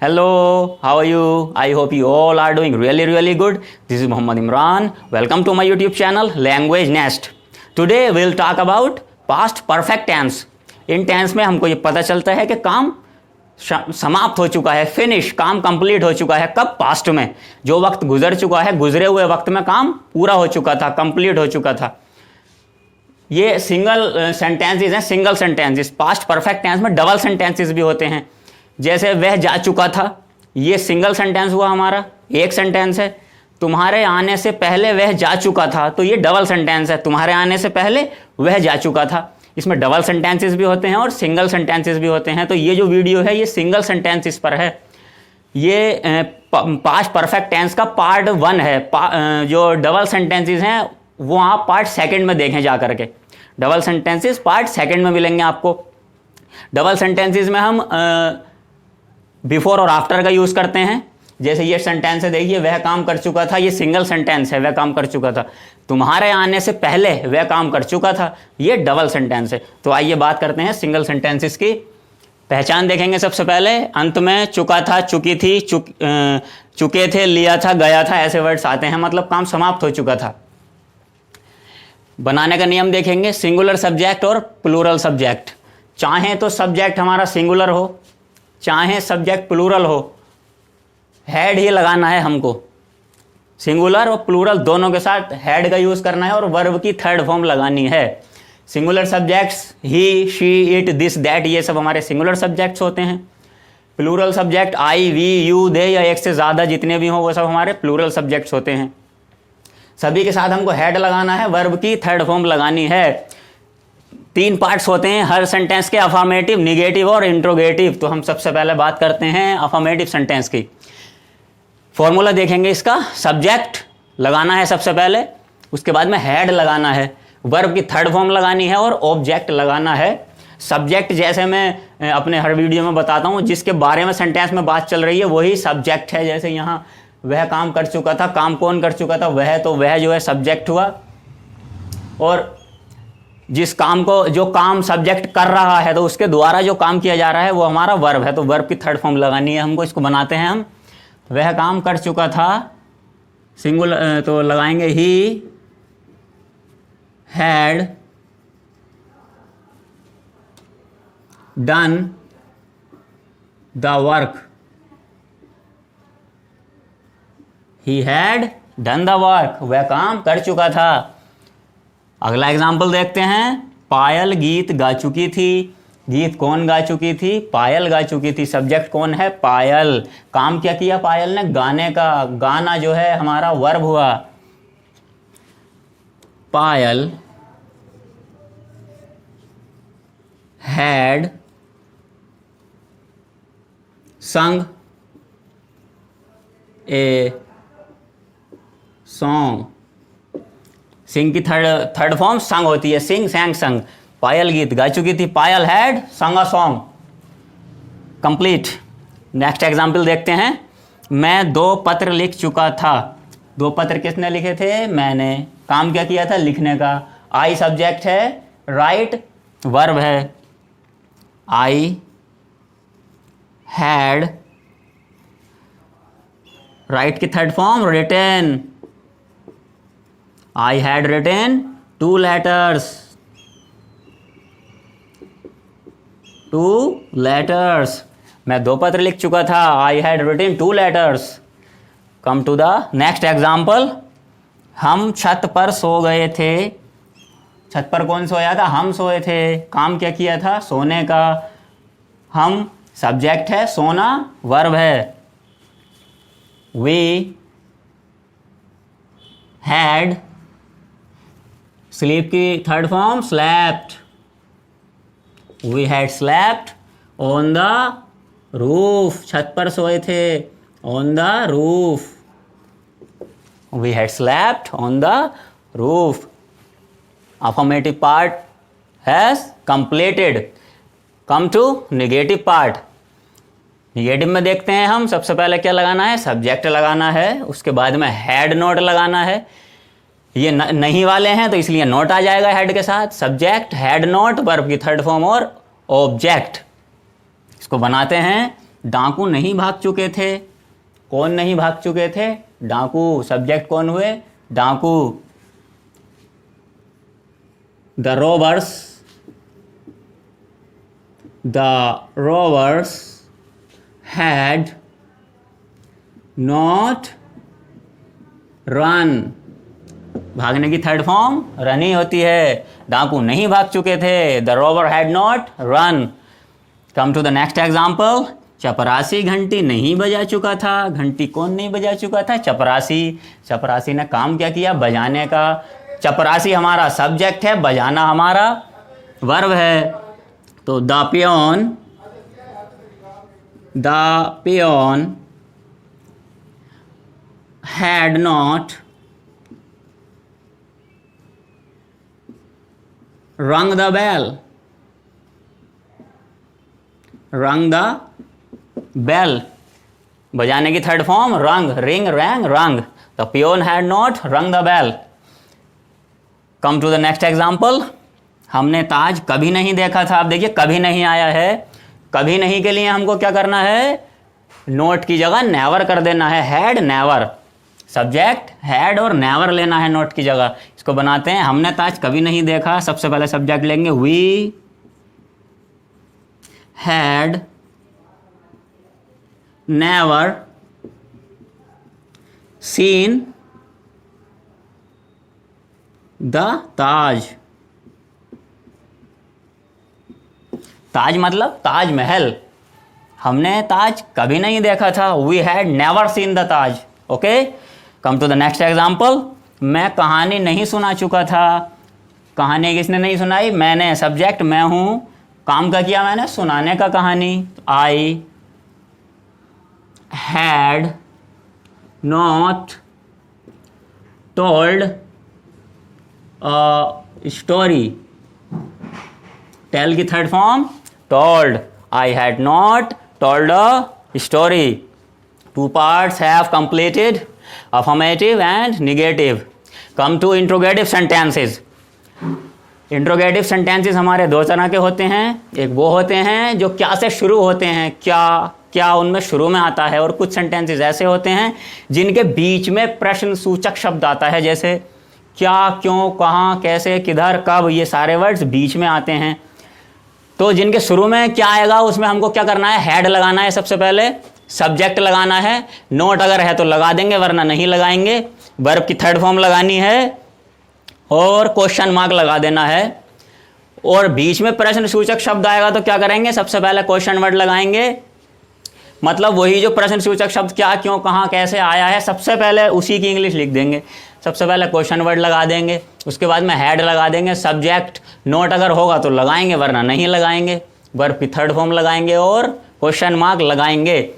Hello, how are you? I hope you all are doing really good. This is Muhammad Imran. Welcome to my YouTube channel Language Nest. Today we'll talk about past perfect tense. इन tense में हमको ये पता चलता है कि काम समाप्त हो चुका है, फिनिश, काम कंप्लीट हो चुका है। कब? पास्ट में। जो वक्त गुजर चुका है, गुजरे हुए वक्त में काम पूरा हो चुका था, कंप्लीट हो चुका था। ये सिंगल सेंटेंसेस हैं, single sentences. Past perfect tense में डबल सेंटेंसेस भी होते हैं। जैसे वह जा चुका था, ये सिंगल सेंटेंस हुआ हमारा, एक सेंटेंस है। तुम्हारे आने से पहले वह जा चुका था, तो ये डबल सेंटेंस है। तुम्हारे आने से पहले वह जा चुका था। इसमें डबल सेंटेंसेस भी होते हैं और सिंगल सेंटेंसेस भी होते हैं। तो ये जो वीडियो है ये सिंगल सेंटेंसेस पर है। ये पास्ट परफेक्ट टेंस का पार्ट 1 है। जो डबल सेंटेंसेस हैं वो आप पार्ट 2 में देखें जा करके। डबल सेंटेंसेस पार्ट 2 में मिलेंगे आपको। डबल सेंटेंसेस में हम बिफोर और आफ्टर का यूज़ करते हैं। जैसे ये सेंटेंस है, देखिए, वह काम कर चुका था, ये सिंगल सेंटेंस है, वह काम कर चुका था। तुम्हारे आने से पहले वह काम कर चुका था, ये डबल सेंटेंस है। तो आइए बात करते हैं सिंगल सेंटेंसेस की। पहचान देखेंगे सबसे पहले। अंत में चुका था, चुकी थी, चुके थे, लिया था, गया था, ऐसे वर्ड्स आते हैं, मतलब काम समाप्त हो चुका था। बनाने का नियम देखेंगे। सिंगुलर सब्जेक्ट और प्लूरल सब्जेक्ट। चाहे तो सब्जेक्ट हमारा सिंगुलर हो, चाहे सब्जेक्ट प्लूरल हो, हैड ही लगाना है हमको। सिंगुलर और प्लूरल दोनों के साथ हैड का यूज़ करना है और वर्ब की थर्ड फॉर्म लगानी है। Singular subjects he, she, it, this, that, ये सब हमारे सिंगुलर सब्जेक्ट्स होते हैं। Plural subject I, we, you, they या एक से ज़्यादा जितने भी हों वो सब हमारे प्लूरल सब्जेक्ट्स होते हैं। सभी के साथ हमको हैड लगाना है, वर्ब की थर्ड फॉर्म लगानी है। 3 पार्ट्स होते हैं हर सेंटेंस के, अफर्मेटिव, निगेटिव और इंट्रोगेटिव। तो हम सबसे पहले बात करते हैं अफर्मेटिव सेंटेंस की। फॉर्मूला देखेंगे इसका। सब्जेक्ट लगाना है सबसे पहले, उसके बाद में हैड लगाना है, वर्ब की थर्ड फॉर्म लगानी है और ऑब्जेक्ट लगाना है। सब्जेक्ट जैसे मैं अपने हर वीडियो में बताता हूँ, जिसके बारे में सेंटेंस में बात चल रही है वही सब्जेक्ट है। जैसे यहाँ वह काम कर चुका था, काम कौन कर चुका था? वह। तो वह जो है सब्जेक्ट हुआ। और जिस काम को, जो काम सब्जेक्ट कर रहा है, तो उसके द्वारा जो काम किया जा रहा है वो हमारा वर्ब है। तो वर्ब की थर्ड फॉर्म लगानी है हमको। इसको बनाते हैं हम। वह काम कर चुका था, सिंगुलर तो लगाएंगे he had done the work. He had done the work, वह काम कर चुका था। अगला एग्जाम्पल देखते हैं। पायल गीत गा चुकी थी। गीत कौन गा चुकी थी? पायल गा चुकी थी। सब्जेक्ट कौन है? पायल। काम क्या किया पायल ने? गाने का। गाना जो है हमारा वर्ब हुआ। पायल हैड संग ए सॉन्ग। सिंग की थर्ड फॉर्म संग होती है। सिंग, सैंग, संग। पायल गीत गा चुकी थी। पायल हैड संग a song. Complete. Next example देखते हैं। मैं 2 पत्र लिख चुका था। 2 पत्र किसने लिखे थे? मैंने। काम क्या किया था? लिखने का। आई सब्जेक्ट है, राइट वर्ब है। आई हैड, राइट की third form written. I had written 2 letters. 2 letters. मैं 2 पत्र लिख चुका था। I had written 2 letters. Come to the next example. हम छत पर सो गए थे। छत पर कौन सोया था? हम सोए थे। काम क्या किया था? सोने का। हम सब्जेक्ट है, सोना वर्ब है। We had, स्लीप की third form slept. We had slept on the roof. छत पर सोए थे, on the roof. We had slept on the roof. Affirmative part has completed. Come to negative part. Negative में देखते हैं हम। सबसे पहले क्या लगाना है? सब्जेक्ट लगाना है, उसके बाद में हैड नोट लगाना है। ये नहीं वाले हैं तो इसलिए नोट आ जाएगा हेड के साथ। सब्जेक्ट, हेड नोट, वर्ब की थर्ड फॉर्म और ऑब्जेक्ट। इसको बनाते हैं। डाकू नहीं भाग चुके थे। कौन नहीं भाग चुके थे? डाकू। सब्जेक्ट कौन हुए? डाकू। The robbers had not run. भागने की थर्ड फॉर्म रन ही होती है। डाकू नहीं भाग चुके थे। The robber had not run. Come to the next example. चपरासी घंटी नहीं बजा चुका था। घंटी कौन नहीं बजा चुका था? चपरासी। चपरासी ने काम क्या किया? बजाने का। चपरासी हमारा सब्जेक्ट है, बजाना हमारा वर्ब है। तो the peon had not rung the bell। rung the bell। बजाने की third form rung, ring, rang, rung. The peon had not rung the bell. Come to the next example. हमने ताज कभी नहीं देखा था। आप देखिए कभी नहीं आया है। कभी नहीं के लिए हमको क्या करना है? नोट की जगह नेवर कर देना है। Had never. सब्जेक्ट हैड और नेवर लेना है नोट की जगह। इसको बनाते हैं। हमने ताज कभी नहीं देखा। सबसे पहले सब्जेक्ट लेंगे we had never seen the Taj. Taj मतलब ताजमहल। हमने ताज कभी नहीं देखा था। We had never seen the Taj. Okay, come to the next example. मैं कहानी नहीं सुना चुका था। कहानी किसने नहीं सुनाई? मैंने। सब्जेक्ट मैं हूं। काम का किया मैंने? सुनाने का कहानी। I had not told a story. Tell की third form told. I had not told a story. Two parts have completed, affirmative and negative। Come to interrogative sentences। Interrogative sentences हमारे दो तरह के होते हैं। एक वो होते हैं जो क्या से शुरू होते हैं, क्या उनमें शुरू में आता है। और कुछ सेंटेंसेस ऐसे होते हैं जिनके बीच में प्रश्न सूचक शब्द आता है, जैसे क्या, क्यों, कहाँ, कैसे, किधर, कब। ये सारे वर्ड्स बीच में आते हैं। तो जिनके शुरू में क्या आएगा उसमें हमको क्या करना है? हैड लगाना है। सबसे पहले सब्जेक्ट लगाना है। नोट अगर है तो लगा देंगे, वरना नहीं लगाएंगे। वर्ब की थर्ड फॉर्म लगानी है और क्वेश्चन मार्क लगा देना है। और बीच में प्रश्न सूचक शब्द आएगा तो क्या करेंगे? सबसे पहले क्वेश्चन वर्ड लगाएंगे। मतलब वही जो प्रश्न सूचक शब्द क्या, क्यों, कहाँ, कैसे आया है, सबसे पहले उसी की इंग्लिश लिख देंगे। सबसे पहले क्वेश्चन वर्ड लगा देंगे, उसके बाद में हैड लगा देंगे। सब्जेक्ट नोट अगर होगा तो लगाएंगे, वरना नहीं लगाएंगे। वर्ब की थर्ड फॉर्म लगाएंगे और क्वेश्चन मार्क लगाएंगे।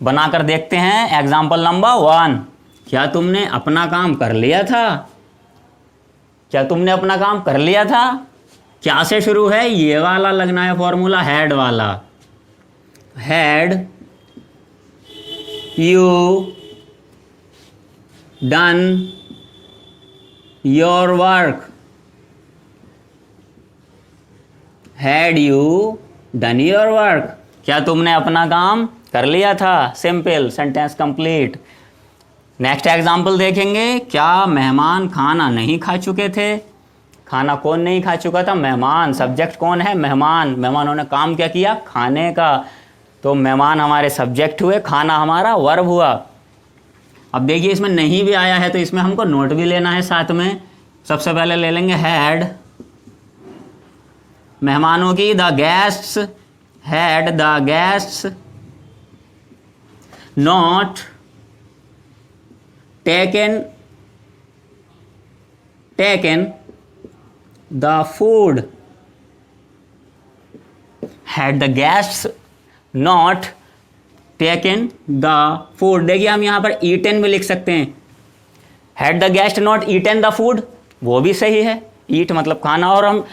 बनाकर देखते हैं। Example number 1। क्या तुमने अपना काम कर लिया था? क्या तुमने अपना काम कर लिया था? क्या से शुरू है? ये वाला लगना है फॉर्मूला, हैड वाला। Had you done your work? Had you done your work? क्या तुमने अपना काम कर लिया था? Simple, sentence complete. Next example देखेंगे। क्या मेहमान खाना नहीं खा चुके थे? खाना कौन नहीं खा चुका था? मेहमान। सब्जेक्ट कौन है? मेहमान। मेहमानों ने काम क्या किया? खाने का। तो मेहमान हमारे सब्जेक्ट हुए, खाना हमारा वर्ब हुआ। अब देखिए इसमें नहीं भी आया है तो इसमें हमको नोट भी लेना है साथ में। सबसे पहले ले लेंगे हैड मेहमानों की। The guests had the guests not taken the food. Had the guests not taken the food. देखिए हम यहाँ पर ईटन भी लिख सकते हैं। Had the guest not eaten the food, वो भी सही है। ईट मतलब खाना, और हम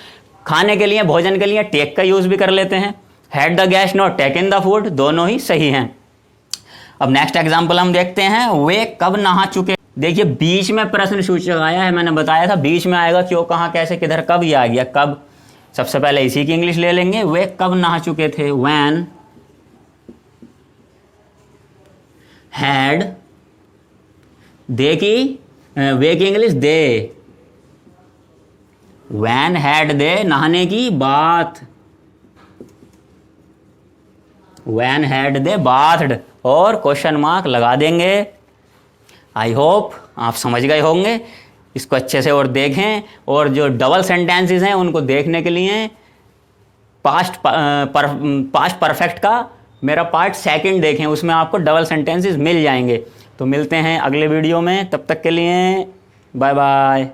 खाने के लिए, भोजन के लिए टेक का यूज़ भी कर लेते हैं। Had the guest not taken the food, दोनों ही सही हैं। अब नेक्स्ट एग्जाम्पल हम देखते हैं। वे कब नहा चुके? देखिए बीच में प्रश्न सूचक आया है, मैंने बताया था बीच में आएगा। क्यों, कहाँ, कैसे, किधर, कब, ये आ गया कब। सबसे पहले इसी की इंग्लिश ले लेंगे। वे कब नहा चुके थे? व्हेन हैड, दे की वे की English they, when had they नहाने की बात, वैन हैड दे बाथड, और क्वेश्चन मार्क लगा देंगे। आई होप आप समझ गए होंगे। इसको अच्छे से और देखें, और जो डबल सेंटेंसेस हैं उनको देखने के लिए पास्ट परफेक्ट का मेरा पार्ट 2 देखें, उसमें आपको डबल सेंटेंसेस मिल जाएंगे। तो मिलते हैं अगले वीडियो में, तब तक के लिए बाय बाय।